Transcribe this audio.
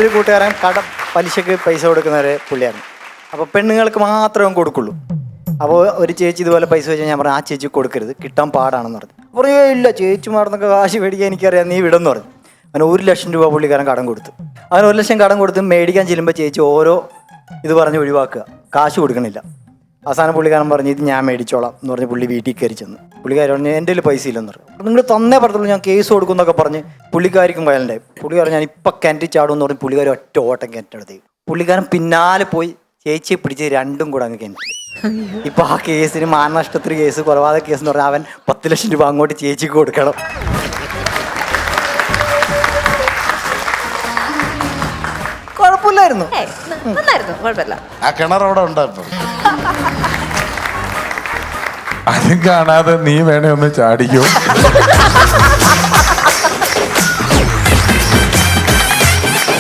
ഒരു കൂട്ടുകാരൻ പലിശക്ക് പൈസ കൊടുക്കുന്നവരെ പുള്ളിയാണ്. അപ്പോൾ പെണ്ണുങ്ങൾക്ക് മാത്രമേ കൊടുക്കുള്ളൂ. അപ്പോൾ ഒരു ചേച്ചി ഇതുപോലെ പൈസ വെച്ചാൽ ഞാൻ പറഞ്ഞു ആ ചേച്ചി കൊടുക്കരുത്, കിട്ടാൻ പാടാണെന്ന് പറഞ്ഞു. പറയേ ഇല്ല, ചേച്ചിമാർന്നൊക്കെ കാശ് മേടിക്കാൻ എനിക്കറിയാം, നീ വിടെന്ന് പറഞ്ഞു. അവന് 1 ലക്ഷം രൂപ പുള്ളിക്കാരൻ കടം കൊടുത്തു. അവന് 1 ലക്ഷം കടം കൊടുത്ത് മേടിക്കാൻ ചെല്ലുമ്പോൾ ചേച്ചി ഓരോ ഇത് പറഞ്ഞ് ഒഴിവാക്കുക, കാശ് കൊടുക്കണില്ല. അവസാനം പുള്ളിക്കാരൻ പറഞ്ഞു ഇത് ഞാൻ മേടിച്ചോളാം എന്ന് പറഞ്ഞ് പുള്ളി വീട്ടിൽ കയറി ചെന്നു. പുള്ളിക്കാരൻ പറഞ്ഞു എൻ്റെ കയ്യിൽ പൈസ ഇല്ലെന്ന് പറഞ്ഞു. അപ്പോൾ നിങ്ങൾ തന്നേ പറഞ്ഞുള്ളൂ, ഞാൻ കേസ് കൊടുക്കും എന്നൊക്കെ പറഞ്ഞ് പുള്ളിക്കാരിക്കും വയലുണ്ടായി. പുള്ളിക്കാരൻ ഞാൻ ഇപ്പം കിണറ്റിൽ ചാടുമെന്ന് പറഞ്ഞ് പുള്ളിക്കാരൻ ഒറ്റ ഓട്ടം കിണറ്റെടുത്തേക്ക്. പുള്ളിക്കാരൻ പിന്നാലെ പോയി ചേച്ചിയെ പിടിച്ച് രണ്ടും കൂടെ അങ്ങ് കിണറ്റിൽ. ഇപ്പം ആ കേസിന് മാനനഷ്ടത്തിന് കേസ്, കൊലപാതക കേസ് എന്ന് പറഞ്ഞാൽ അവൻ 10 ലക്ഷം രൂപ അങ്ങോട്ട് ചേച്ചിക്ക് കൊടുക്കണം. കുഴപ്പമില്ലായിരുന്നു, കുഴപ്പമില്ല. ആ കിണർ അവിടെ ഉണ്ടോ ഇപ്പം? അതും കാണാതെ നീ വേണേ ഒന്ന് ചാടിക്കോ.